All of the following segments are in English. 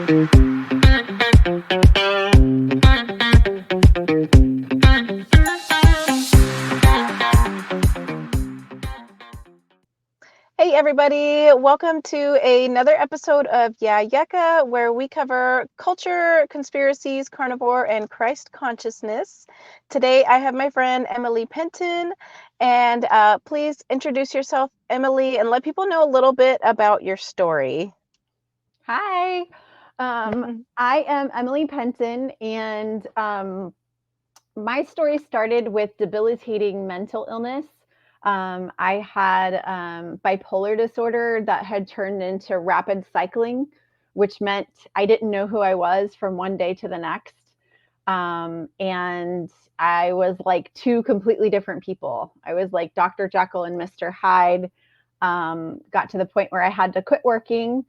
Hey everybody, welcome to another episode of Yecca, where we cover culture, conspiracies, carnivore, and Christ consciousness. Today I have my friend Emily Penton, and please introduce yourself, Emily, and let people know a little bit about your story. Hi, I am Emily Penton, and my story started with debilitating mental illness. I had bipolar disorder that had turned into rapid cycling, which meant I didn't know who I was from one day to the next. And I was like two completely different people. I was like Dr. Jekyll and Mr. Hyde. Got to the point where I had to quit working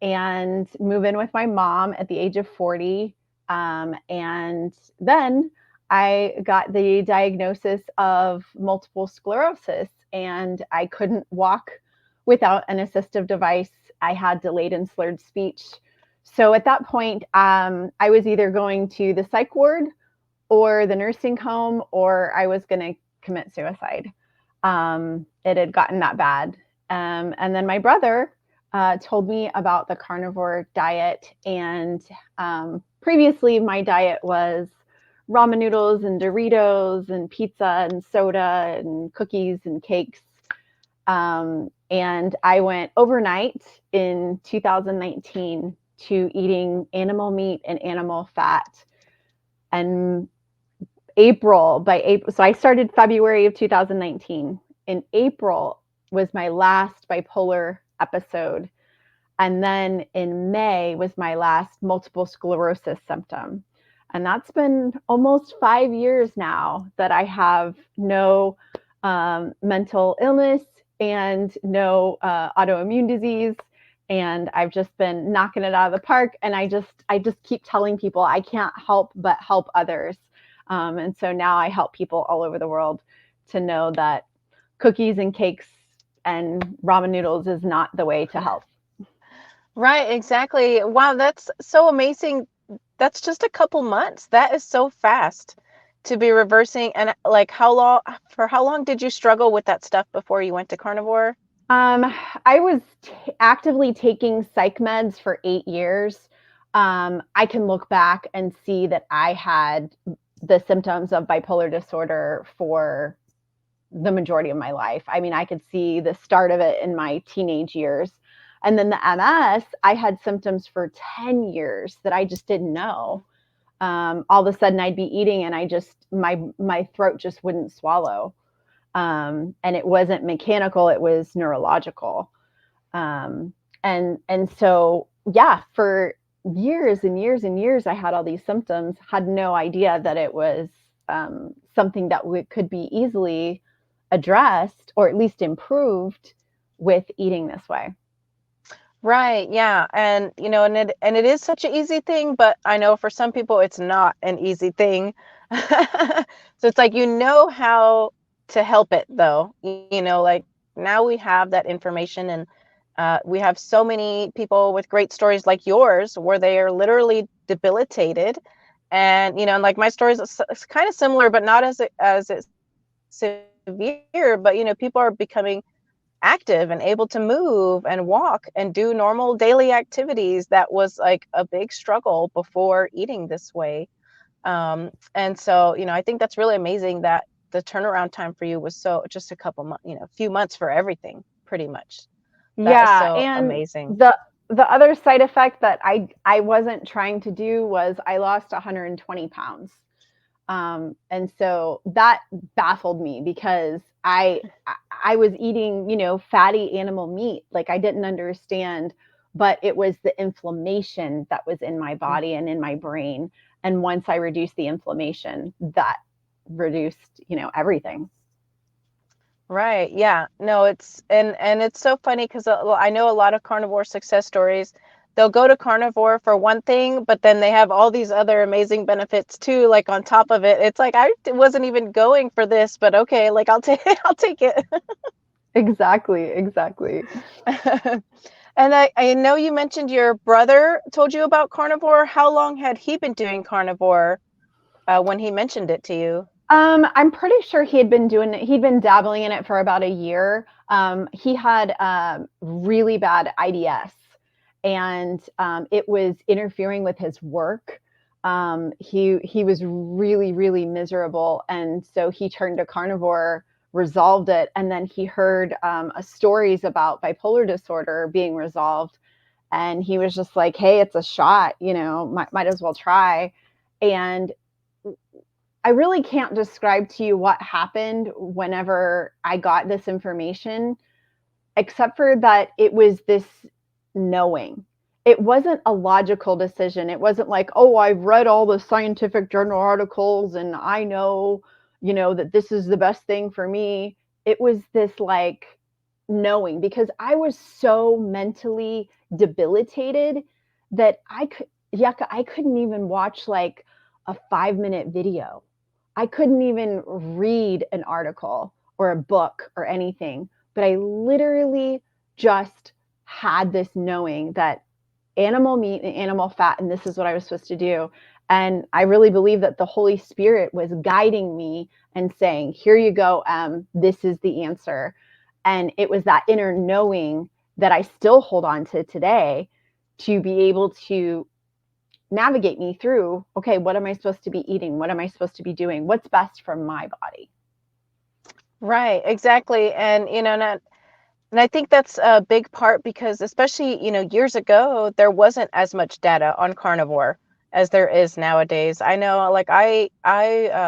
and move in with my mom at the age of 40. And then I got the diagnosis of multiple sclerosis, and I couldn't walk without an assistive device. I had delayed and slurred speech. So at that point, I was either going to the psych ward or the nursing home, or I was going to commit suicide. It had gotten that bad. And then my brother told me about the carnivore diet. And previously, my diet was ramen noodles and Doritos and pizza and soda and cookies and cakes. And I went overnight in 2019 to eating animal meat and animal fat. And by April, so I started February of 2019. In April was my last bipolar episode. And then in May was my last multiple sclerosis symptom. And that's been almost 5 years now that I have no mental illness and no autoimmune disease. And I've just been knocking it out of the park. And I just keep telling people I can't help but help others. And so now I help people all over the world to know that cookies and cakes and ramen noodles is not the way to help. Right, exactly. Wow, that's so amazing. That's just a couple months. That is so fast to be reversing. And like, for how long did you struggle with that stuff before you went to carnivore? I was actively taking psych meds for 8 years. I can look back and see that I had the symptoms of bipolar disorder for the majority of my life. I mean, I could see the start of it in my teenage years. And then the MS, I had symptoms for 10 years that I just didn't know. All of a sudden I'd be eating and my throat just wouldn't swallow. And it wasn't mechanical, it was neurological. And so, yeah, for years and years and years, I had all these symptoms, had no idea that it was something that could be easily addressed or at least improved with eating this way. Right, yeah. And and it is such an easy thing, but I know for some people it's not an easy thing. So it's like how to help it though. Like now we have that information, and we have so many people with great stories like yours where they are literally debilitated. And like my story is kind of similar, but not as it's severe, but people are becoming active and able to move and walk and do normal daily activities. That was like a big struggle before eating this way. And so, I think that's really amazing that the turnaround time for you was so just a couple months, a few months for everything, pretty much. That is Yeah, so and amazing. the other side effect that I wasn't trying to do was I lost 120 pounds. And so that baffled me because I was eating, fatty animal meat. Like I didn't understand, but it was the inflammation that was in my body and in my brain. And once I reduced the inflammation, that reduced, everything. Right. Yeah. No, and it's so funny because I know a lot of carnivore success stories. They'll go to carnivore for one thing, but then they have all these other amazing benefits too, like on top of it. It's like I wasn't even going for this, but okay, like I'll take I'll take it. Exactly. And I know you mentioned your brother told you about carnivore. How long had he been doing carnivore when he mentioned it to you? I'm pretty sure he had been doing it. He'd been dabbling in it for about a year. He had really bad IDS, and it was interfering with his work. He was really really miserable, and so he turned to carnivore, resolved it, and then he heard stories about bipolar disorder being resolved, and he was just like, "Hey, it's a shot, might as well try." And I really can't describe to you what happened whenever I got this information, except for that it was this knowing. It wasn't a logical decision. It wasn't like, oh, I've read all the scientific journal articles and I know, that this is the best thing for me. It was this like knowing, because I was so mentally debilitated that I couldn't even watch like a 5-minute video. I couldn't even read an article or a book or anything, but I literally just had this knowing that animal meat and animal fat, and this is what I was supposed to do. And I really believe that the Holy Spirit was guiding me and saying, here you go, this is the answer. And it was that inner knowing that I still hold on to today to be able to navigate me through, okay, what am I supposed to be eating? What am I supposed to be doing? What's best for my body? Right, exactly. And and I think that's a big part because especially, years ago, there wasn't as much data on carnivore as there is nowadays. I know, like I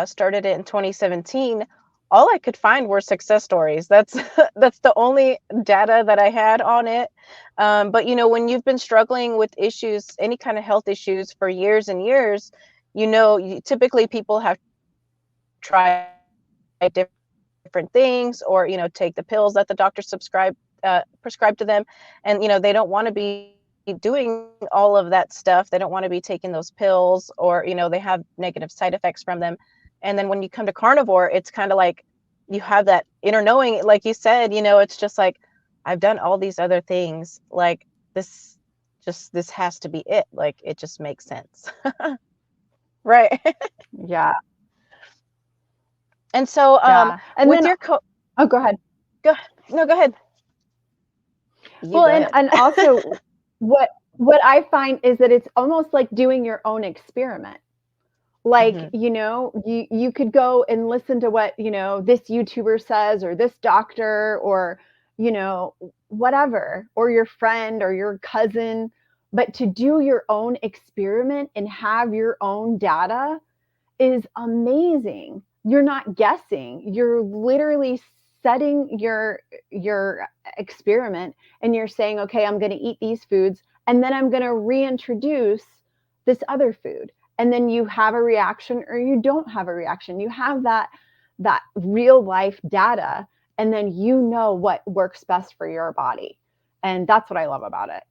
started it in 2017. All I could find were success stories. That's that's the only data that I had on it. But when you've been struggling with issues, any kind of health issues for years and years, typically people have tried different things, or take the pills that the doctor prescribe to them, and they don't want to be doing all of that stuff. They don't want to be taking those pills, or they have negative side effects from them. And then when you come to carnivore, it's kind of like you have that inner knowing, like you said. It's just like, I've done all these other things, like this, just this has to be it, like it just makes sense. Right. Yeah. And so Yeah. And with then, your oh, go ahead. go no, go ahead. You Well, go and ahead. and also what I find is that it's almost like doing your own experiment. Like, Hmm. you could go and listen to what, this YouTuber says, or this doctor, or, you know, whatever, or your friend or your cousin, but to do your own experiment and have your own data is amazing. You're not guessing. You're literally setting your experiment, and you're saying, okay, I'm going to eat these foods, and then I'm going to reintroduce this other food. And then you have a reaction or you don't have a reaction. You have that real life data, and then you know what works best for your body. And that's what I love about it.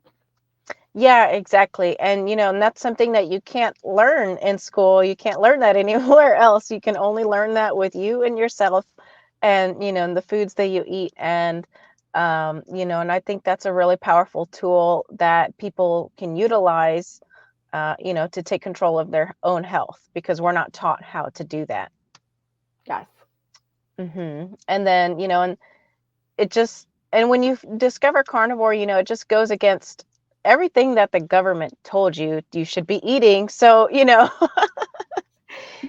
Yeah, exactly. And and that's something that you can't learn in school. You can't learn that anywhere else. You can only learn that with you and yourself, and and the foods that you eat. And and I think that's a really powerful tool that people can utilize, to take control of their own health, because we're not taught how to do that. Yes. And then, and it just, and when you discover carnivore, it just goes against everything that the government told you should be eating. So,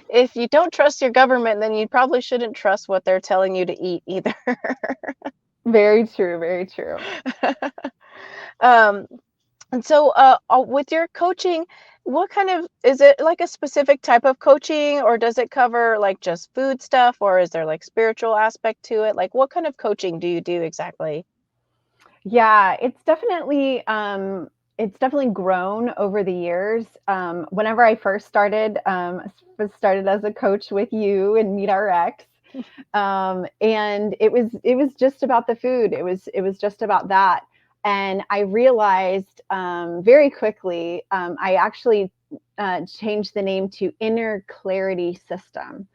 if you don't trust your government, then you probably shouldn't trust what they're telling you to eat either. Very true. Very true. um, and so, with your coaching, what kind of, is it like a specific type of coaching, or does it cover like just food stuff, or is there like spiritual aspect to it? Like, what kind of coaching do you do exactly? Yeah, it's definitely grown over the years. Whenever I first started, started as a coach with you and Meet RX, and it was just about the food. It was just about that, and I realized very quickly. I actually changed the name to Inner Clarity System,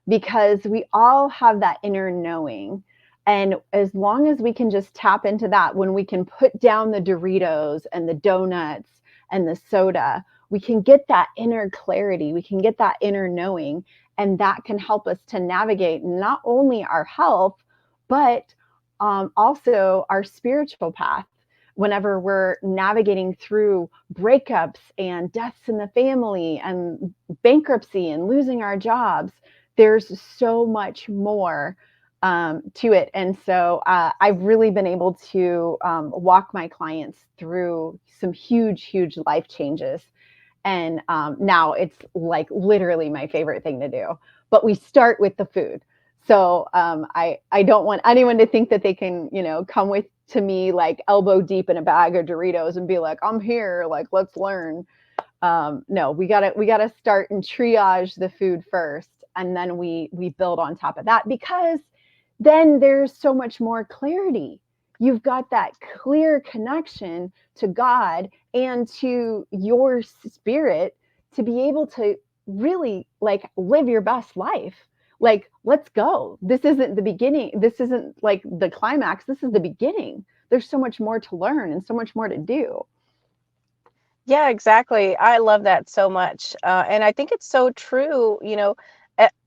because we all have that inner knowing. And as long as we can just tap into that, when we can put down the Doritos and the donuts and the soda, we can get that inner clarity, we can get that inner knowing, and that can help us to navigate not only our health, but also our spiritual path. Whenever we're navigating through breakups and deaths in the family and bankruptcy and losing our jobs, there's so much more to it. And so I've really been able to walk my clients through some huge, huge life changes. And now it's like literally my favorite thing to do. But we start with the food. So I don't want anyone to think that they can, come with to me like elbow deep in a bag of Doritos and be like, I'm here, like, let's learn. No, we gotta start and triage the food first, and then we build on top of that, because then there's so much more clarity. You've got that clear connection to God and to your spirit to be able to really like live your best life. Like, let's go. This isn't the beginning. This isn't like the climax. This is the beginning. There's so much more to learn and so much more to do. Yeah, exactly. I love that so much. And I think it's so true,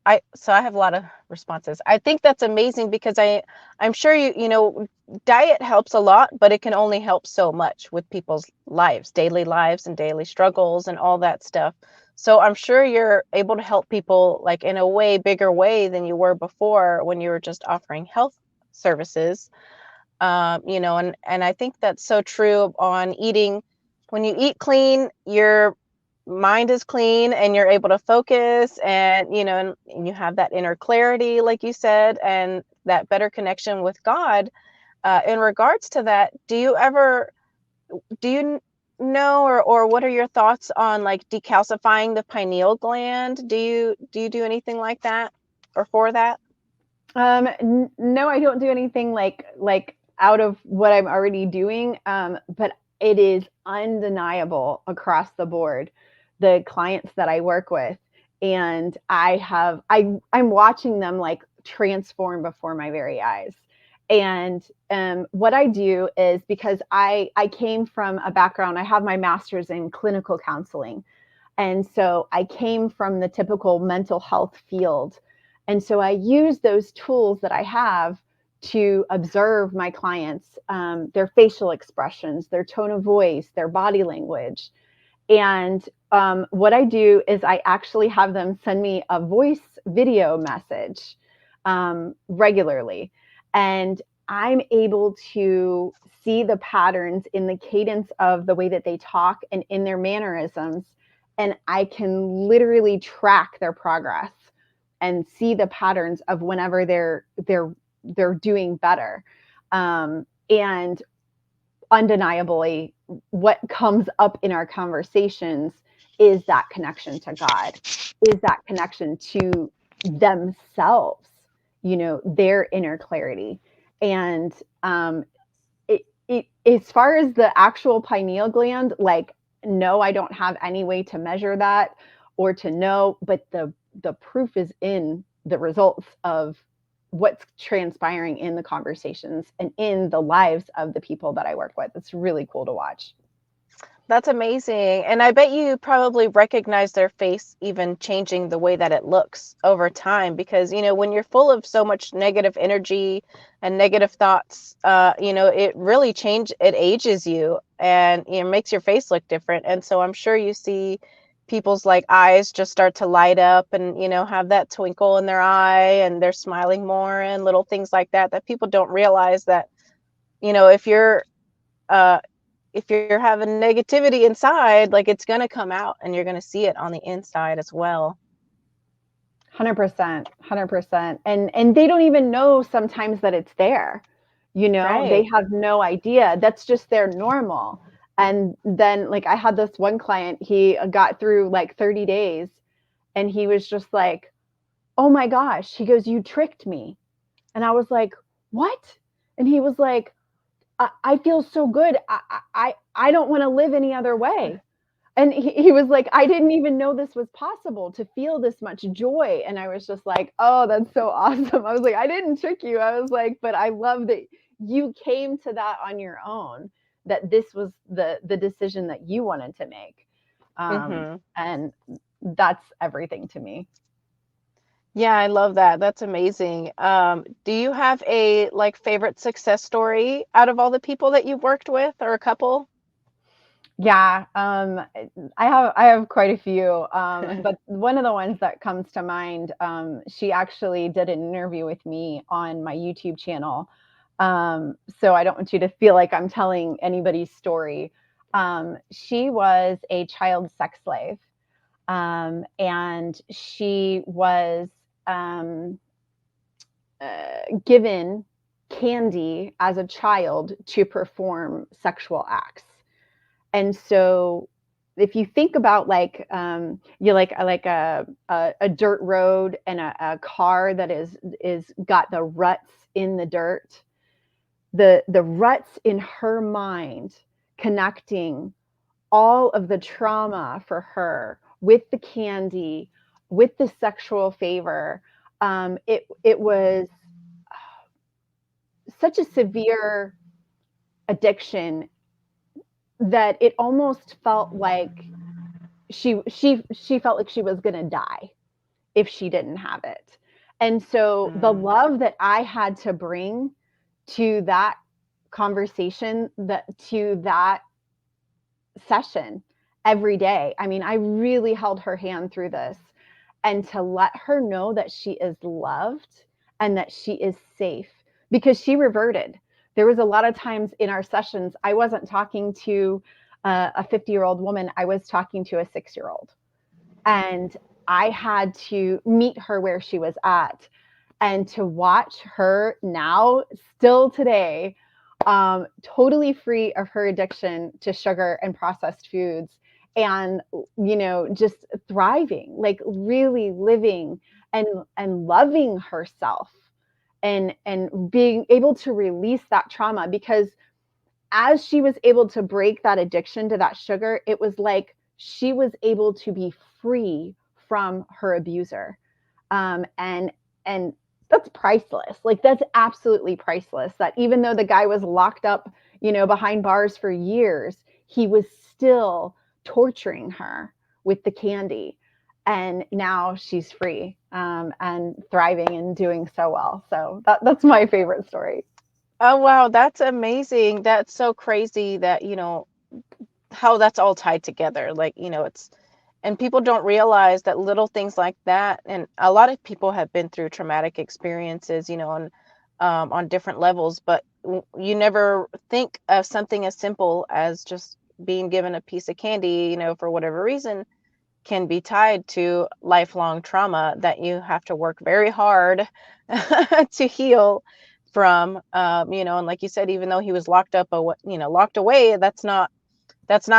I have a lot of responses. I think that's amazing because I'm sure diet helps a lot, but it can only help so much with people's lives and daily struggles and all that stuff. So I'm sure you're able to help people like in a way bigger way than you were before when you were just offering health services. And I think that's so true on eating. When you eat clean, your mind is clean and you're able to focus, and you have that inner clarity, like you said, and that better connection with God. In regards to that, do you know, or what are your thoughts on like decalcifying the pineal gland? Do you do anything like that or for that? No, I don't do anything like out of what I'm already doing. But it is undeniable across the board, the clients that I work with, and I'm watching them like transform before my very eyes. And what I do is, because I came from a background, I have my master's in clinical counseling, and so I came from the typical mental health field. And so I use those tools that I have to observe my clients, their facial expressions, their tone of voice, their body language. And what I do is I actually have them send me a voice video message regularly. And I'm able to see the patterns in the cadence of the way that they talk and in their mannerisms. And I can literally track their progress and see the patterns of whenever they're doing better. And undeniably, what comes up in our conversations is that connection to God, is that connection to themselves, their inner clarity. And as far as the actual pineal gland, like, no, I don't have any way to measure that or to know, but the proof is in the results of what's transpiring in the conversations and in the lives of the people that I work with. It's really cool to watch. That's amazing. And I bet you probably recognize their face even changing the way that it looks over time because, when you're full of so much negative energy and negative thoughts, it ages you and, makes your face look different. And so I'm sure you see people's like eyes just start to light up and, have that twinkle in their eye and they're smiling more and little things like that people don't realize that, if uh, you're having negativity inside, like it's going to come out and you're going to see it on the inside as well. 100%, 100%. And they don't even know sometimes that it's there. They Right. have no idea. That's just their normal. And then, like, I had this one client, he got through like 30 days and he was just like, "Oh my gosh." He goes, "You tricked me." And I was like, "What?" And he was like, I feel so good. I don't want to live any other way. And he was like, I didn't even know this was possible to feel this much joy. And I was just like, oh, that's so awesome. I was like, I didn't trick you. I was like, but I love that you came to that on your own, that this was the decision that you wanted to make. Hmm. And that's everything to me. Yeah, I love that. That's amazing. Do you have a like favorite success story out of all the people that you've worked with, or a couple? Yeah, I have quite a few, but one of the ones that comes to mind, she actually did an interview with me on my YouTube channel. So I don't want you to feel like I'm telling anybody's story. She was a child sex slave, and she was um, given candy as a child to perform sexual acts. And so if you think about like you like a dirt road and a car that is got the ruts in the dirt, the ruts in her mind connecting all of the trauma for her with the candy, with the sexual favor. It was such a severe addiction that it almost felt like she felt like she was going to die if she didn't have it. And so the Mm, love that I had to bring to that conversation, that to that session every day. I mean, I really held her hand through this, and to let her know that she is loved and that she is safe, because she reverted. There was a lot of times in our sessions I wasn't talking to a 50-year-old woman, I was talking to a 6-year-old, and I had to meet her where she was at. And to watch her now, still today, totally free of her addiction to sugar and processed foods, and just thriving, like really living and loving herself, and being able to release that trauma, because as she was able to break that addiction to that sugar, it was like she was able to be free from her abuser. And that's priceless. Like that's absolutely priceless. That even though the guy was locked up, behind bars for years, he was still torturing her with the candy. And now she's free, and thriving and doing so well. So that's my favorite story. oh wow, that's amazing. That's so crazy that, how that's all tied together. Like, it's and people don't realize that little things like that, and a lot of people have been through traumatic experiences, on different levels, but you never think of something as simple as just being given a piece of candy, for whatever reason, can be tied to lifelong trauma that you have to work very hard to heal from. And like you said, even though he was locked away, that's not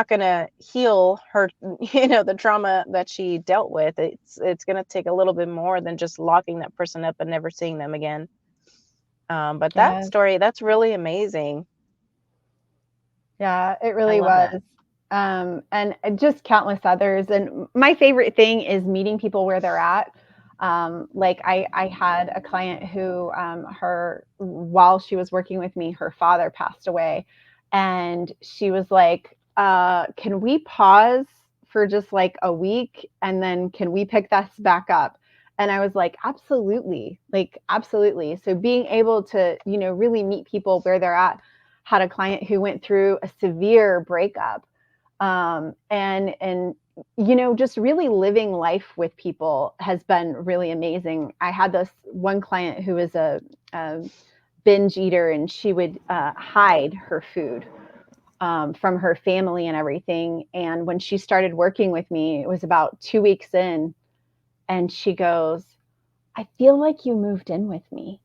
going to heal her, the trauma that she dealt with. It's going to take a little bit more than just locking that person up and never seeing them again. But that Yes. story, that's really amazing. Yeah, it I really love was. that. And just countless others. And my favorite thing is meeting people where they're at. Like I had a client who, while she was working with me, her father passed away. And she was like, can we pause for just like a week? And then can we pick this back up? And I was like, absolutely, like, absolutely. So being able to, really meet people where they're at. Had a client who went through a severe breakup, and just really living life with people has been really amazing. I had this one client who was a binge eater, and she would hide her food from her family and everything. And when she started working with me, it was about 2 weeks in, and she goes, I feel like you moved in with me.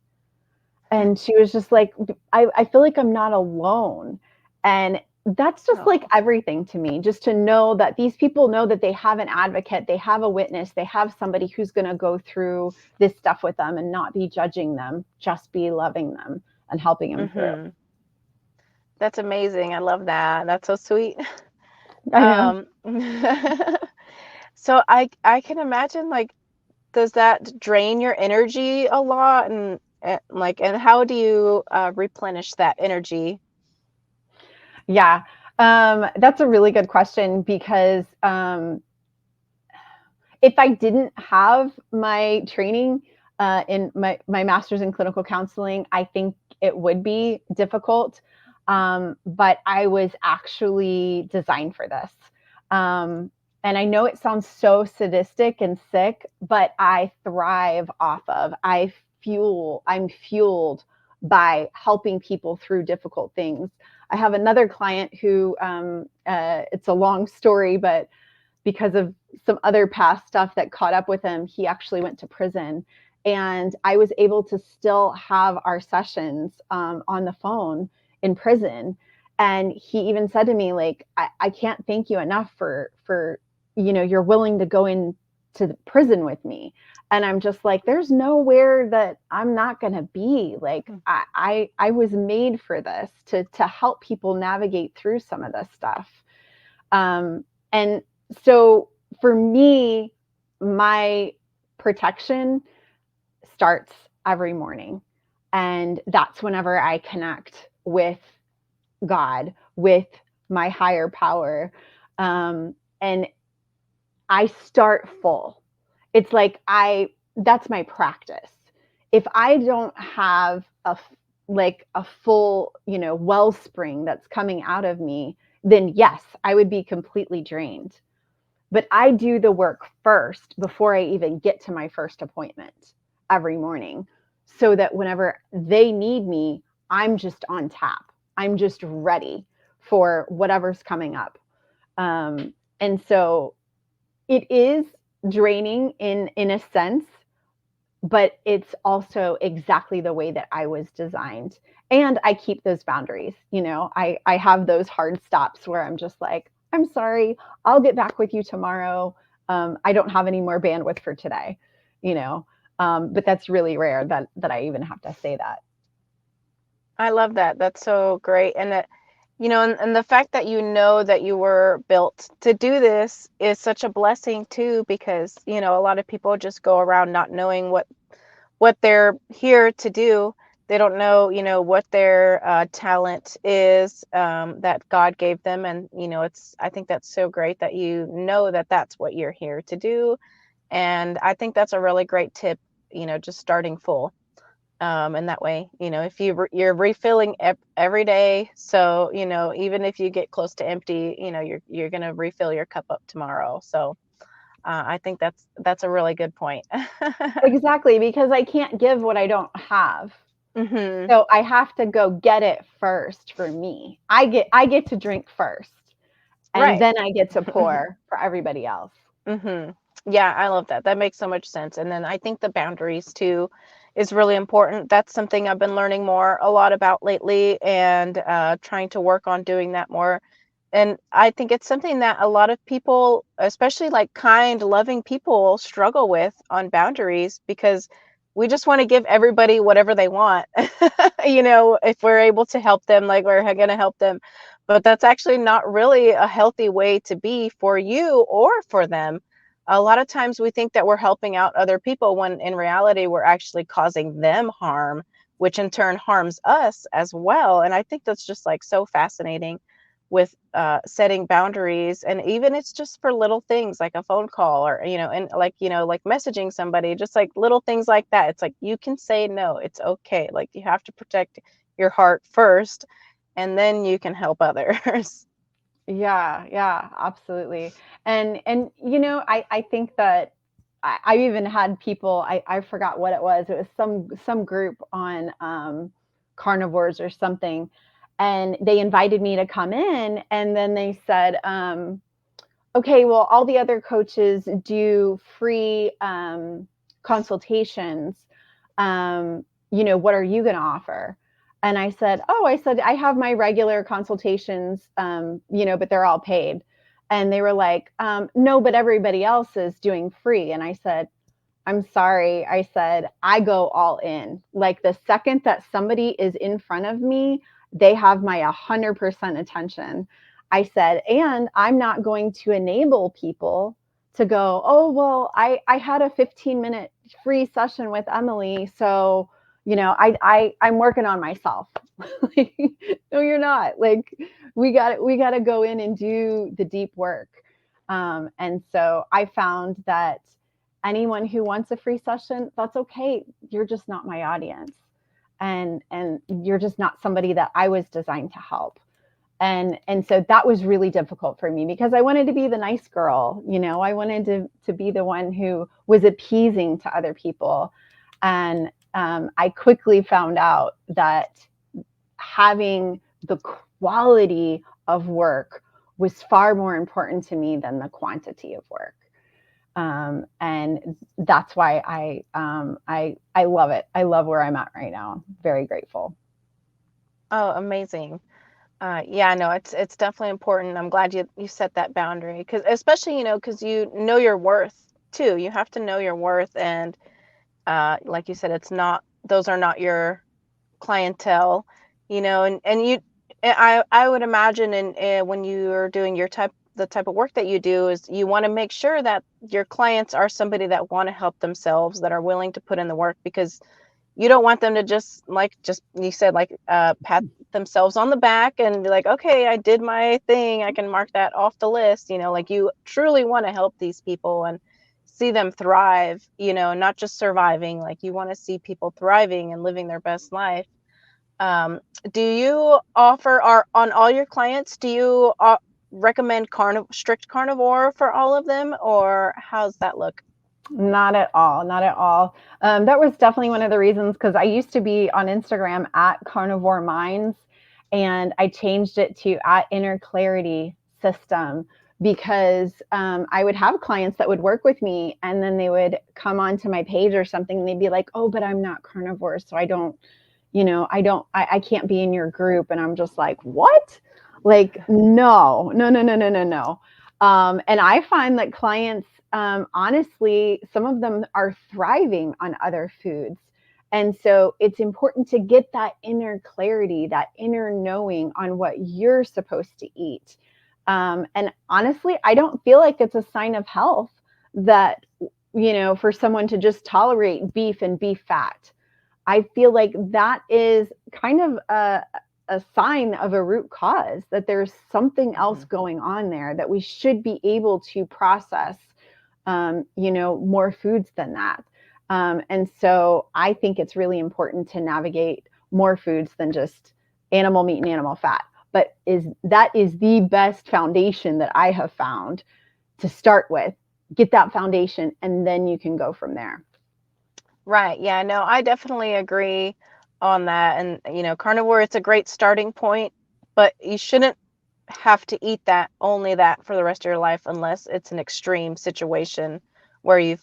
And she was just like, I feel like I'm not alone. And that's just like Oh. everything to me, just to know that these people know that they have an advocate, they have a witness, they have somebody who's going to go through this stuff with them and not be judging them, just be loving them and helping them through. Hmm. That's amazing. I love that. That's so sweet. I know. Um, so I can imagine, like, does that drain your energy a lot? And like, and how do you replenish that energy? Yeah. That's a really good question because if I didn't have my training in my master's in clinical counseling, I think it would be difficult. But I was actually designed for this. Um, and I know it sounds so sadistic and sick, but I thrive off of, I'm fueled by helping people through difficult things. I have another client who, it's a long story, but because of some other past stuff that caught up with him, he actually went to prison. And I was able to still have our sessions on the phone in prison. And he even said to me, like, I can't thank you enough for, you're willing to go into the prison with me. And I'm just like, there's nowhere that I'm not going to be. Like, Mm. I was made for this to help people navigate through some of this stuff. And so for me, my protection starts every morning. And that's whenever I connect with God, with my higher power. And I start full. It's like that's my practice. If I don't have a full, wellspring that's coming out of me, then yes, I would be completely drained. But I do the work first before I even get to my first appointment every morning so that whenever they need me, I'm just on tap. I'm just ready for whatever's coming up. And so it is draining in a sense, but it's also exactly the way that I was designed. And I keep those boundaries. I have those hard stops where I'm just like, I'm sorry, I'll get back with you tomorrow. I don't have any more bandwidth for today, you know. But that's really rare that I even have to say that. I love that. That's so great. And that, and the fact that you know that you were built to do this is such a blessing too, because, a lot of people just go around not knowing what they're here to do. They don't know, what their talent is, that God gave them. And, I think that's so great that you know that that's what you're here to do. And I think that's a really great tip, just starting full. And that way, if you're refilling every day, so, even if you get close to empty, you're going to refill your cup up tomorrow. So, I think that's a really good point. Exactly, because I can't give what I don't have. Mhm. So I have to go get it first for me. I get to drink first, and Right. then I get to pour for everybody else. Mhm. Yeah, I love that. That makes so much sense. And then I think the boundaries too is really important. That's something I've been learning a lot about lately, and trying to work on doing that more. And I think it's something that a lot of people, especially like kind, loving people, struggle with on boundaries, because we just want to give everybody whatever they want. If we're able to help them, like, we're going to help them. But that's actually not really a healthy way to be for you or for them. A lot of times we think that we're helping out other people when in reality we're actually causing them harm, which in turn harms us as well. And I think that's just like so fascinating with setting boundaries. And even it's just for little things like a phone call, or, and like, like messaging somebody, just like little things like that. It's like you can say no, it's okay. Like, you have to protect your heart first, and then you can help others. Yeah, yeah, absolutely. And I think that I even had people, I forgot what it was. It was some group on carnivores or something, and they invited me to come in, and then they said, okay, well, all the other coaches do free consultations. What are you going to offer? And I said, oh, I have my regular consultations, but they're all paid. And they were like, no, but everybody else is doing free. And I said, I'm sorry. I said, I go all in. Like, the second that somebody is in front of me, they have my 100% attention. I said, and I'm not going to enable people to go, oh, well, I had a 15-minute free session with Emily. So, I'm working on myself. Like, no, you're not. Like, we got to go in and do the deep work. And so I found that anyone who wants a free session, that's okay. You're just not my audience. And you're just not somebody that I was designed to help. And so that was really difficult for me because I wanted to be the nice girl. I wanted to be the one who was appeasing to other people. And I quickly found out that having the quality of work was far more important to me than the quantity of work. And that's why I love it. I love where I'm at right now. I'm very grateful. Oh, amazing. Yeah, no, it's definitely important. I'm glad you set that boundary because especially, because you know your worth too. You have to know your worth, and like you said, it's not those are not your clientele, and I would imagine, and when you're doing the type of work that you do, is you want to make sure that your clients are somebody that want to help themselves, that are willing to put in the work, because you don't want them to just you said, like, pat themselves on the back and be like, okay, I did my thing, I can mark that off the list. Like, you truly want to help these people and see them thrive, not just surviving. Like, you want to see people thriving and living their best life. um, do you offer, are on all your clients, do you recommend strict carnivore for all of them, or how's that look? Not at all. Not at all. That was definitely one of the reasons because I used to be on Instagram at Carnivore Minds, and I changed it to at Inner Clarity System because I would have clients that would work with me, and then they would come onto my page or something, and they'd be like, "Oh, but I'm not carnivore, so I don't, I can't be in your group." And I'm just like, "What?" Like, no, no, no, no, no, no, no. And I find that clients, honestly, some of them are thriving on other foods. And so it's important to get that inner clarity, that inner knowing on what you're supposed to eat. And honestly, I don't feel like it's a sign of health that, for someone to just tolerate beef and beef fat. I feel like that is kind of a sign of a root cause, that there's something else Mhm. going on there, that we should be able to process, more foods than that. And so I think it's really important to navigate more foods than just animal meat and animal fat. But that is the best foundation that I have found to start with. Get that foundation, and then you can go from there. Right. Yeah, no, I definitely agree on that. And, carnivore, it's a great starting point, but you shouldn't have to eat only that for the rest of your life, unless it's an extreme situation where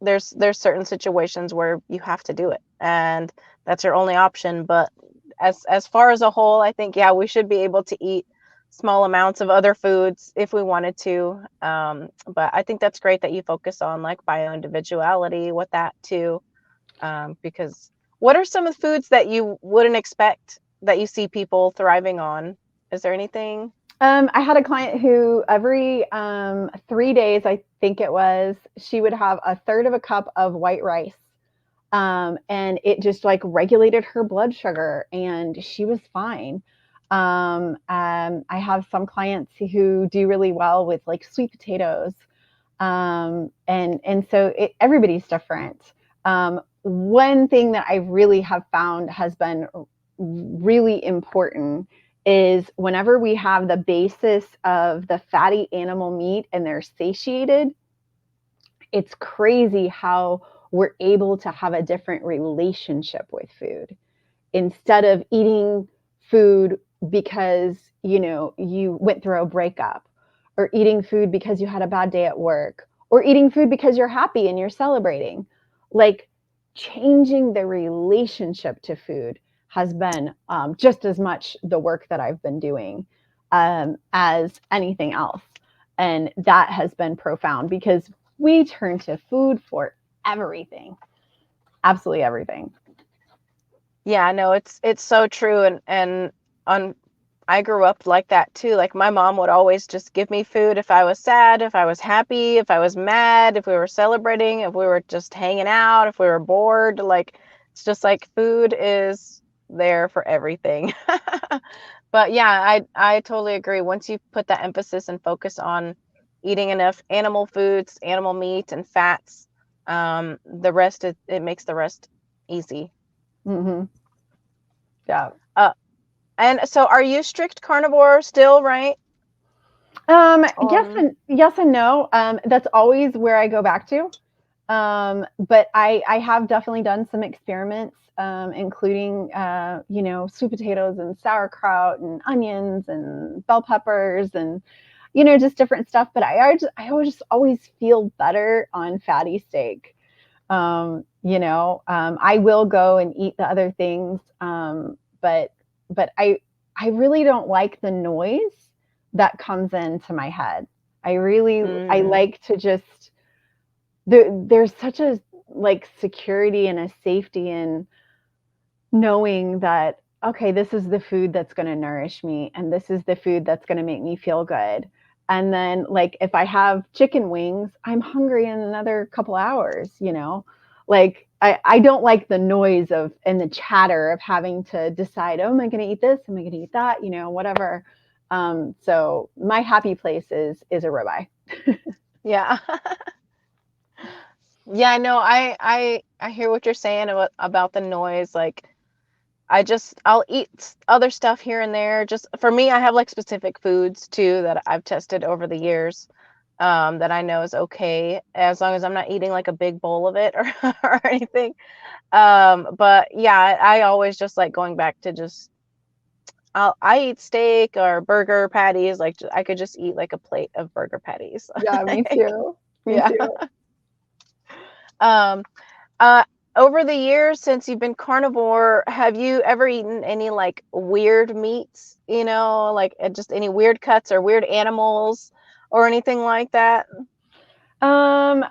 there's certain situations where you have to do it, and that's your only option. But as far as a whole, I think, yeah, we should be able to eat small amounts of other foods if we wanted to. But I think that's great that you focus on, like, bio individuality with that too. Because what are some of the foods that you wouldn't expect that you see people thriving on? Is there anything? I had a client who every 3 days, I think it was, she would have a third of a cup of white rice. And it just like regulated her blood sugar, and she was fine. I have some clients who do really well with like sweet potatoes. And so everybody's different. One thing that I really have found has been really important is whenever we have the basis of the fatty animal meat and they're satiated, it's crazy how we're able to have a different relationship with food. Instead of eating food because you went through a breakup, or eating food because you had a bad day at work, or eating food because you're happy and you're celebrating, like, changing the relationship to food has been just as much the work that I've been doing as anything else. And that has been profound because we turn to food for everything, absolutely everything. Yeah, no, it's so true. And I grew up like that too. Like my mom would always just give me food if I was sad, if I was happy, if I was mad, if we were celebrating, if we were just hanging out, if we were bored. Like it's just like food is there for everything. But yeah, I totally agree. Once you put that emphasis and focus on eating enough animal foods, animal meat and fats, the rest it makes the rest easy. Mm-hmm. Yeah. Uh, and so are you strict carnivore still, right? Yes and no. That's always where I go back to. But I have definitely done some experiments, including, sweet potatoes and sauerkraut and onions and bell peppers and, just different stuff. But I always feel better on fatty steak. I will go and eat the other things. But I really don't like the noise that comes into my head. I Mm, like to just there's such a like security and a safety in knowing that, okay, this is the food that's going to nourish me and this is the food that's going to make me feel good. And then like if I have chicken wings, I'm hungry in another couple hours, like I don't like the noise of and the chatter of having to decide, oh, am I going to eat this, am I going to eat that, whatever. So my happy place is a ribeye. yeah. Yeah, no, I hear what you're saying about the noise. Like I'll eat other stuff here and there. Just for me, I have like specific foods too that I've tested over the years, that I know is okay as long as I'm not eating like a big bowl of it or or anything. But yeah, I always just like going back to just I eat steak or burger patties. Like I could just eat like a plate of burger patties. Yeah, me Like, too. Me yeah. too. Um, uh, Over the years since you've been carnivore, have you ever eaten any like weird meats, like just any weird cuts or weird animals or anything like that? Um,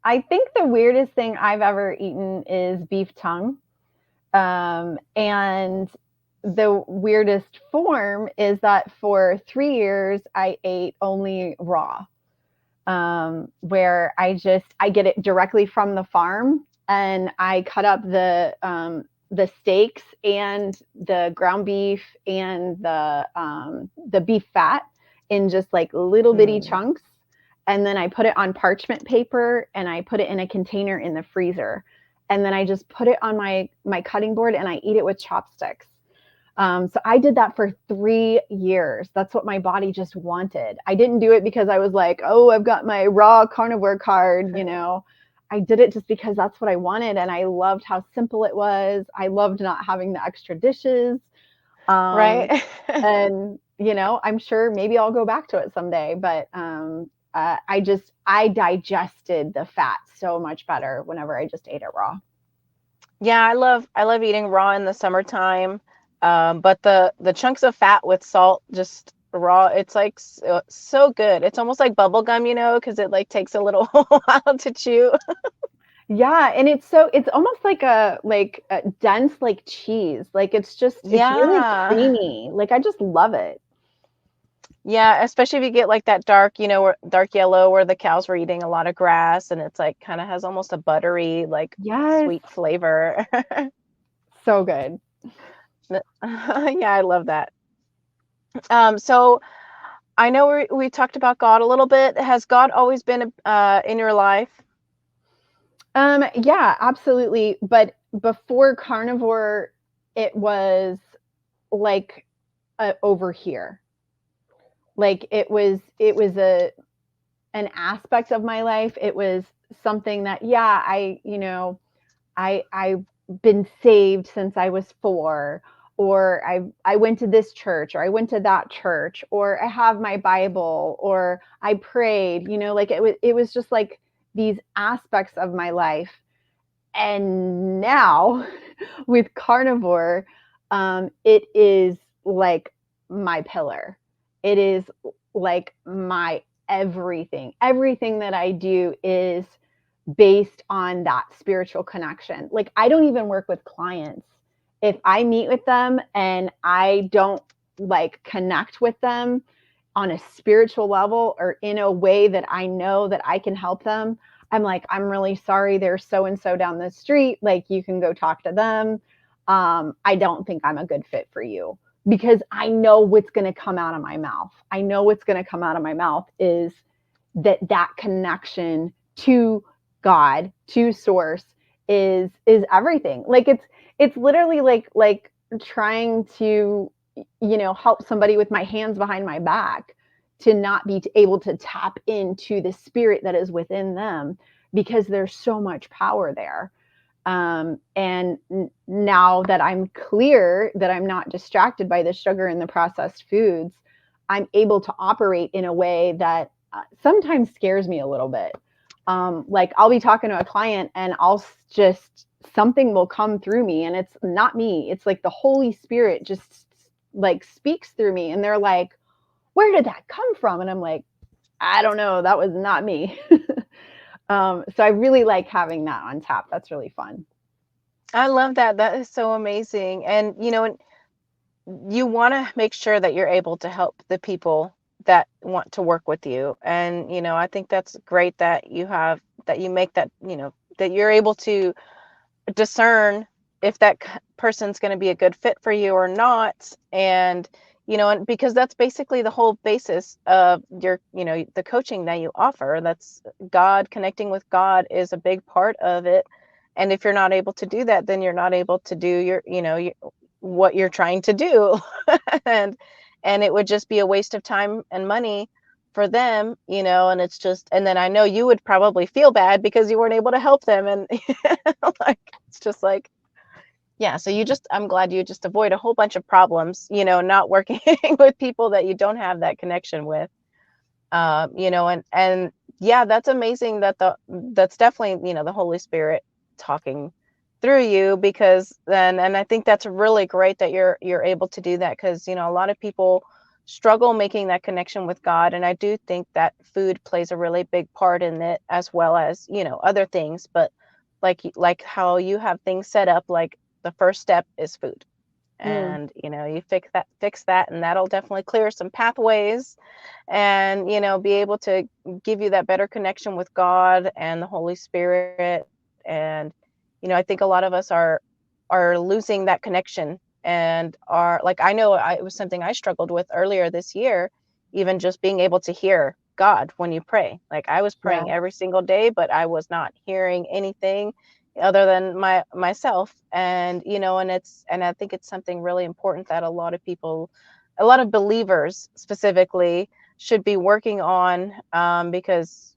I think the weirdest thing I've ever eaten is beef tongue. And the weirdest form is that for 3 years I ate only raw, where I get it directly from the farm and I cut up the steaks and the ground beef and the beef fat in just like little bitty Mm, chunks, and then I put it on parchment paper and I put it in a container in the freezer, and then I just put it on my cutting board and I eat it with chopsticks. So I did that for 3 years. That's what my body just wanted. I didn't do it because I was like, oh, I've got my raw carnivore card. I did it just because that's what I wanted. And I loved how simple it was. I loved not having the extra dishes. Um, right? and I'm sure maybe I'll go back to it someday. But I digested the fat so much better whenever I just ate it raw. Yeah, I love eating raw in the summertime. But the chunks of fat with salt just raw, it's like so good. It's almost like bubble gum, because it like takes a little while to chew. Yeah, and it's almost like a dense like cheese. Like it's really Yeah. creamy. Like I just love it. Yeah, especially if you get like that dark, dark yellow where the cows were eating a lot of grass and it's like kind of has almost a buttery, like Yes, sweet flavor. so good. Yeah, I love that. So I know we talked about God a little bit. Has God always been in your life? Yeah, absolutely. But before carnivore, it was like over here. Like it was an aspect of my life. It was something that, yeah, I've been saved since I was 4, or I went to this church, or I went to that church, or I have my Bible, or I prayed. Like it was just like these aspects of my life. And now with carnivore, it is like my pillar. It is like my everything. Everything that I do is based on that spiritual connection. Like I don't even work with clients. If I meet with them and I don't like connect with them on a spiritual level or in a way that I know that I can help them, I'm like, I'm really sorry, there's so and so down the street. Like, you can go talk to them. I don't think I'm a good fit for you, because I know what's going to come out of my mouth. I know what's going to come out of my mouth is that connection to God, to source, is everything. Like, it's literally like trying to, help somebody with my hands behind my back to not be able to tap into the spirit that is within them, because there's so much power there. And now that I'm clear that I'm not distracted by the sugar and the processed foods, I'm able to operate in a way that sometimes scares me a little bit. Like, I'll be talking to a client and just something will come through me, and it's not me. It's like the Holy Spirit just like speaks through me, and they're like, "Where did that come from?" And I'm like, "I don't know. That was not me." So I really like having that on tap. That's really fun. I love that. That is so amazing. And you want to make sure that you're able to help the people that want to work with you. And I think that's great that you make that, that you're able to discern if that person's going to be a good fit for you or not. And and because that's basically the whole basis of your, the coaching that you offer. That's God. Connecting with God is a big part of it. And if you're not able to do that, then you're not able to do what you're trying to do. and and it would just be a waste of time and money for them. And it's just, and then I know you would probably feel bad because you weren't able to help them. And like, it's just like, yeah, so I'm glad you just avoid a whole bunch of problems, not working with people that you don't have that connection with. And yeah, that's amazing that's definitely, the Holy Spirit talking through you. Because then, and I think that's really great that you're able to do that, because, a lot of people struggle making that connection with God. And I do think that food plays a really big part in it, as well as, other things. But like how you have things set up, like the first step is food. Mm. And you fix that, and that'll definitely clear some pathways, and be able to give you that better connection with God and the Holy Spirit. And I think a lot of us are losing that connection, and are like, I know it was something I struggled with earlier this year, even just being able to hear God when you pray. Like, I was Yeah. praying every single day, but I was not hearing anything other than myself. And and I think it's something really important that a lot of believers specifically should be working on, because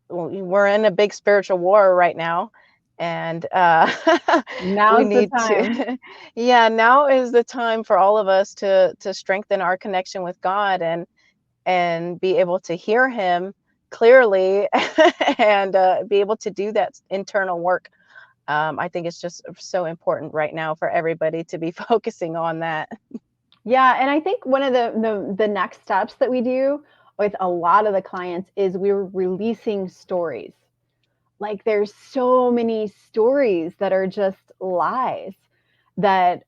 we're in a big spiritual war right now. And we Now's the need time. to yeah, now is the time for all of us to strengthen our connection with God, and be able to hear him clearly, and be able to do that internal work. I think it's just so important right now for everybody to be focusing on that. Yeah, and I think one of the next steps that we do with a lot of the clients is we're releasing stories. Like, there's so many stories that are just lies that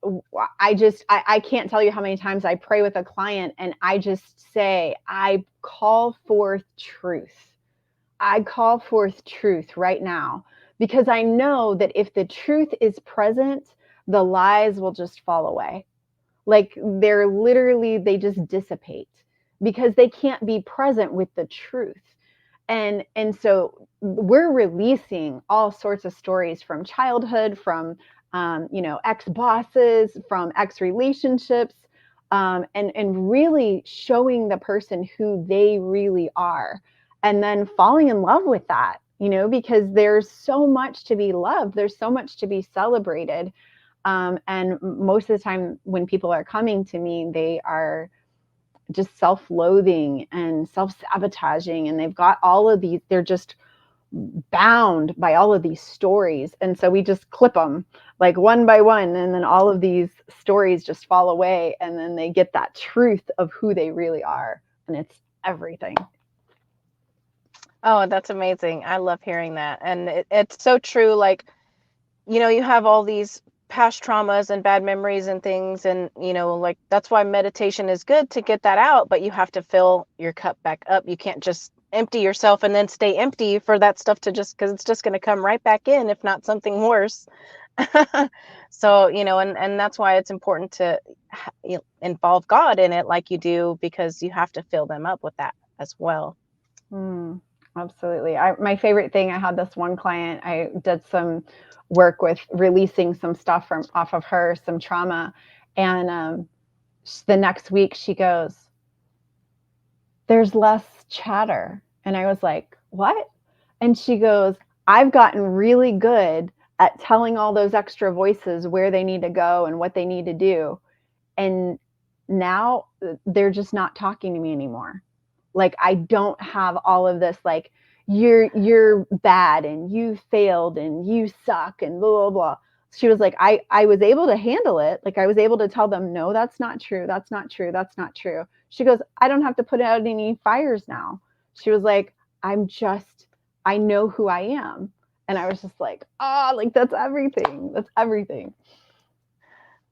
I can't tell you how many times I pray with a client and I just say, I call forth truth. I call forth truth right now, because I know that if the truth is present, the lies will just fall away. Like, they just dissipate because they can't be present with the truth. And so we're releasing all sorts of stories from childhood, from ex bosses, from ex relationships, and really showing the person who they really are, and then falling in love with that, because there's so much to be loved, there's so much to be celebrated. And most of the time when people are coming to me, they are just self-loathing and self-sabotaging, and they've got all of these, they're just bound by all of these stories. And so we just clip them like one by one, and then all of these stories just fall away, and then they get that truth of who they really are, and it's everything. Oh, that's amazing. I love hearing that. And it's so true. Like, you have all these past traumas and bad memories and things. And, like that's why meditation is good to get that out, but you have to fill your cup back up. You can't just empty yourself and then stay empty for that stuff to just, because it's just going to come right back in, if not something worse. So, and that's why it's important to involve God in it like you do, because you have to fill them up with that as well. Absolutely. My favorite thing, I had this one client, I did some work with releasing some stuff from off of her, some trauma. And the next week she goes, there's less chatter. And I was like, what? And she goes, I've gotten really good at telling all those extra voices where they need to go and what they need to do. And now they're just not talking to me anymore. Like, I don't have all of this, like, you're bad and you failed and you suck and blah, blah, blah. She was like, I was able to handle it. Like, I was able to tell them, no, that's not true. That's not true. That's not true. She goes, I don't have to put out any fires now. She was like, I know who I am. And I was just like, like, that's everything. That's everything.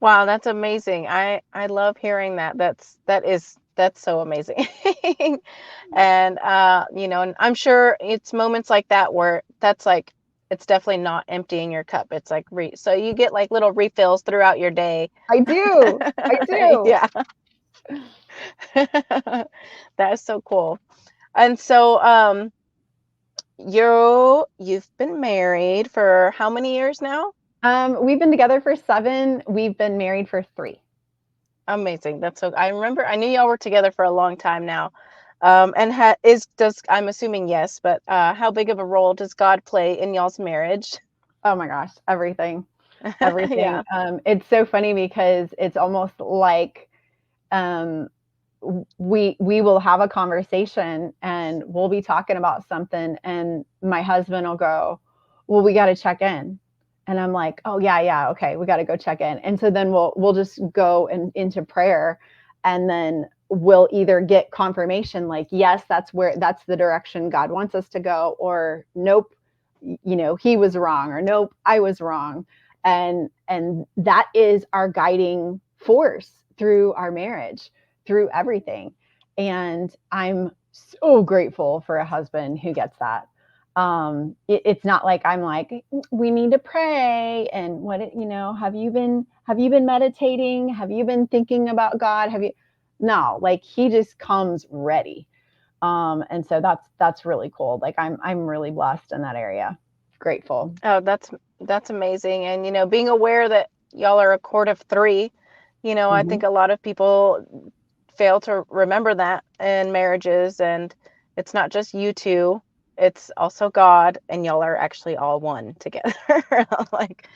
Wow, that's amazing. I love hearing that. That's so amazing. And and I'm sure it's moments like that where that's like, it's definitely not emptying your cup. It's like so you get like little refills throughout your day. I do. I do. Yeah. That is so cool. And so you've been married for how many years now? We've been together for 7. We've been married for 3. Amazing. That's so, I remember, I knew y'all were together for a long time now. And I'm assuming yes, but how big of a role does God play in y'all's marriage? Oh my gosh, everything. Everything. Yeah. It's so funny because it's almost like um, we will have a conversation and we'll be talking about something, and my husband will go, well, we got to check in. And I'm like, oh yeah, okay, we got to go check in. And so then we'll just go into prayer, and then we'll either get confirmation like, yes, that's the direction God wants us to go, or nope, he was wrong, or nope, I was wrong. And that is our guiding force through our marriage, through everything. And I'm so grateful for a husband who gets that. It's not like I'm like, we need to pray and have you been meditating? Have you been thinking about God? No, like, he just comes ready. And so that's really cool. Like, I'm really blessed in that area. Grateful. Oh, that's amazing. And being aware that y'all are a court of three, I Mm-hmm. think a lot of people fail to remember that in marriages, and it's not just you two, it's also God, and y'all are actually all one together. Like,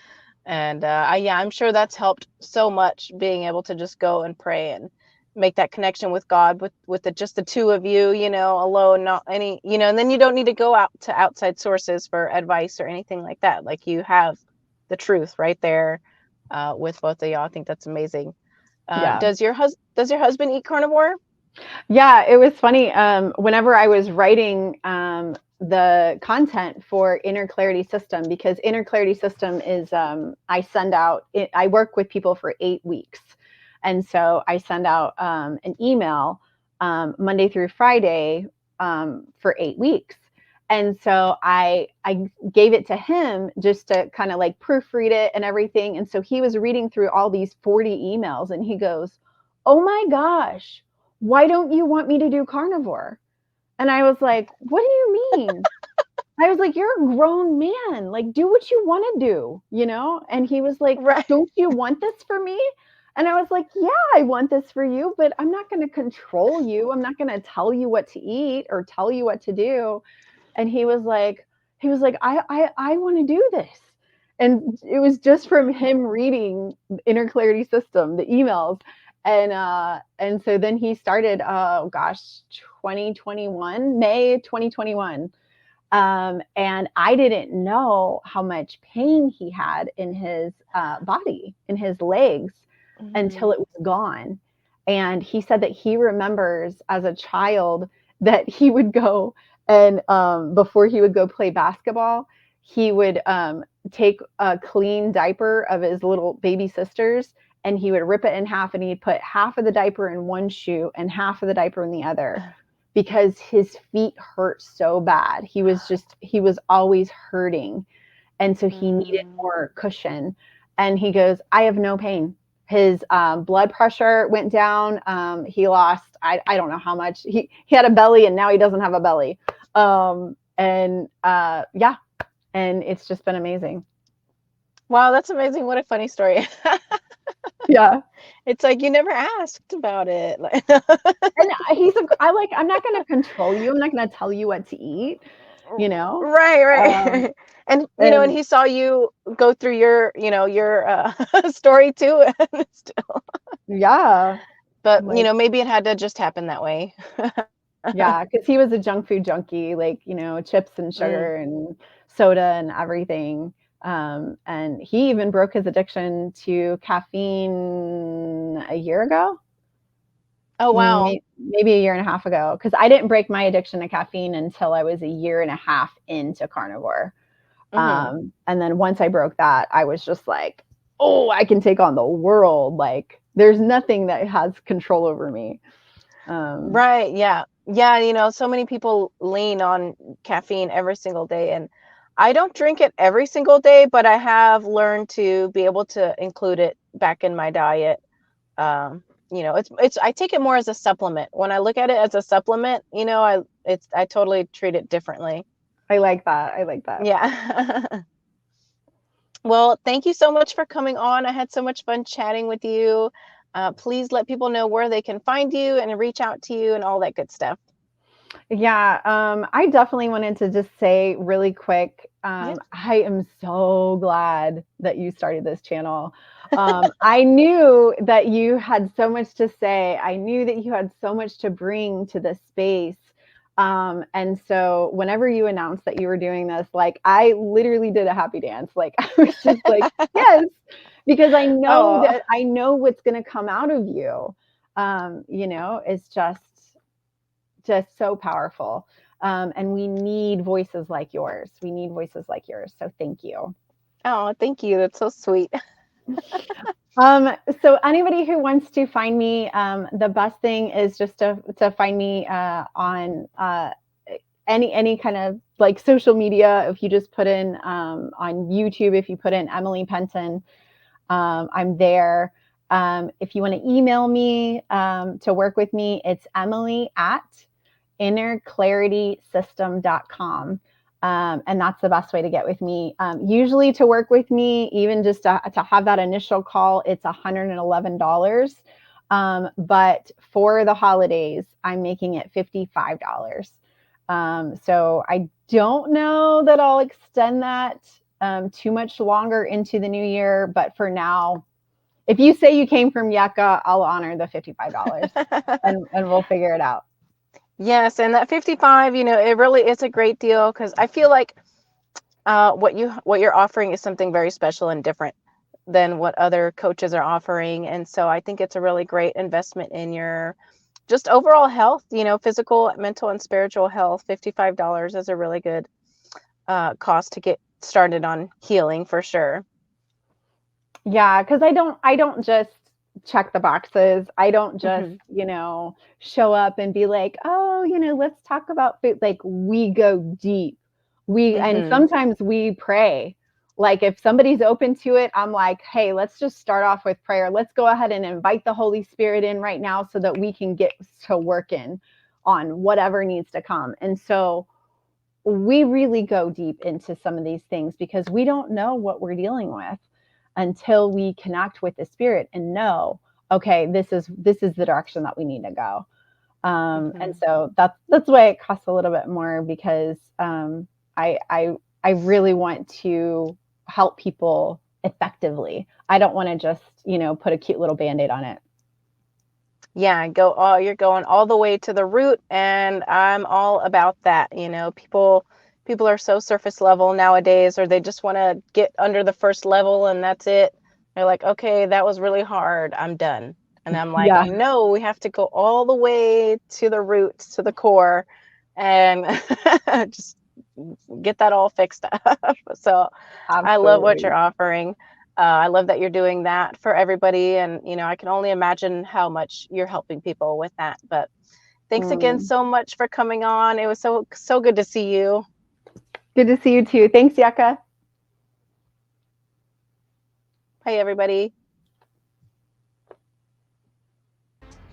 and yeah, I'm sure that's helped so much, being able to just go and pray and make that connection with God with just the two of you, alone, not any, and then you don't need to go out to outside sources for advice or anything like that. Like, you have the truth right there with both of y'all. I think that's amazing. Yeah. Does your husband eat carnivore? Yeah, it was funny. Whenever I was writing the content for Inner Clarity System, because Inner Clarity System is, I work with people for 8 weeks. And so I send out an email Monday through Friday for 8 weeks. And so I gave it to him just to kind of like proofread it and everything. And so he was reading through all these 40 emails, and he goes, oh my gosh, why don't you want me to do carnivore? And I was like, what do you mean? I was like, you're a grown man. Like, do what you want to do, And he was like, Right. don't you want this for me? And I was like, yeah, I want this for you, but I'm not going to control you. I'm not going to tell you what to eat or tell you what to do. And he was like, I want to do this. And it was just from him reading Inner Clarity System, the emails. And so then he started, 2021, May 2021. And I didn't know how much pain he had in his body, in his legs, Mm-hmm. until it was gone. And he said that he remembers as a child that he would go and before he would go play basketball, he would take a clean diaper of his little baby sisters, and he would rip it in half, and he'd put half of the diaper in one shoe and half of the diaper in the other, because his feet hurt so bad. He was always hurting. And so he needed Mm. more cushion. And he goes, I have no pain. His blood pressure went down. He lost, I don't know how much. He had a belly, and now he doesn't have a belly. Yeah, and it's just been amazing. Wow, that's amazing. What a funny story. Yeah. It's like you never asked about it. And I'm not going to control you. I'm not going to tell you what to eat, you know? Right, Um, right. And and and he saw you go through your, your story too. And still, yeah, but like, maybe it had to just happen that way. yeah, because he was a junk food junkie, like, chips and Mm. sugar and soda and everything. And he even broke his addiction to caffeine a year ago, Oh, wow. maybe a year and a half ago. Because I didn't break my addiction to caffeine until I was a year and a half into carnivore. Hmm. And then once I broke that, I was just like, oh, I can take on the world. Like, there's nothing that has control over me. Um, Right, yeah. Yeah, so many people lean on caffeine every single day, and I don't drink it every single day, but I have learned to be able to include it back in my diet. Um, it's I take it more as a supplement. When I look at it as a supplement, I totally treat it differently. I like that. I like that. Yeah. Well, thank you so much for coming on. I had so much fun chatting with you. Please let people know where they can find you and reach out to you and all that good stuff. Yeah, I definitely wanted to just say really quick, Yeah. I am so glad that you started this channel. I knew that you had so much to say. I knew that you had so much to bring to this space. And so whenever you announced that you were doing this, like, I literally did a happy dance. Like, I was just like, yes, because Oh, I know what's going to come out of you. It's just so powerful. And we need voices like yours. We need voices like yours. So thank you. oh, thank you. That's so sweet. So anybody who wants to find me, the best thing is just to find me on any kind of like social media. If you just put in on YouTube, if you put in Emily Penton, I'm there. If you want to email me to work with me, it's Emily at innerclaritysystem.com. And that's the best way to get with me. Usually, to work with me, even just to have that initial call, it's $111. But for the holidays, I'm making it $55. So I don't know that I'll extend that too much longer into the new year. But for now, if you say you came from Yecca, I'll honor the $55, and we'll figure it out. Yes, and that 55, it really is a great deal because I feel like what you're offering is something very special and different than what other coaches are offering. And so I think it's a really great investment in your just overall health, physical, mental, and spiritual health. $55 is a really good cost to get started on healing for sure. Yeah, because I don't just check the boxes. I don't just, Hmm. show up and be like, oh, let's talk about food. Like, we go deep. And Hmm. sometimes we pray. Like, if somebody's open to it, I'm like, hey, let's just start off with prayer. Let's go ahead and invite the Holy Spirit in right now so that we can get to working on whatever needs to come. And so we really go deep into some of these things because we don't know what we're dealing with until we connect with the spirit and know, okay, this is the direction that we need to go. And Hmm. so that's why it costs a little bit more, because I really want to help people effectively. I don't want to just put a cute little band-aid on it. Yeah, you're going all the way to the root, and I'm all about that. People are so surface level nowadays, or they just want to get under the first level and that's it. They're like, okay, that was really hard. I'm done. And I'm like, Yeah. no, we have to go all the way to the roots, to the core, and just get that all fixed up. So I love what you're Absolutely. offering. I love that you're doing that for everybody. And, I can only imagine how much you're helping people with that. But thanks again Mm. so much for coming on. It was so good to see you. Good to see you too. Thanks, Yecca. Bye, everybody.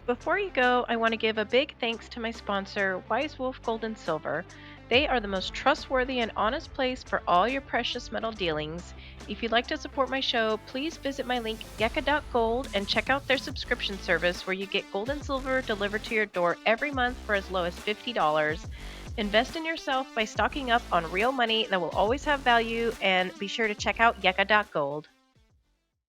Before you go, I want to give a big thanks to my sponsor, Wise Wolf Gold and Silver. They are the most trustworthy and honest place for all your precious metal dealings. If you'd like to support my show, please visit my link yecca.gold and check out their subscription service where you get gold and silver delivered to your door every month for as low as $50. Invest in yourself by stocking up on real money that will always have value, and be sure to check out yecca.gold.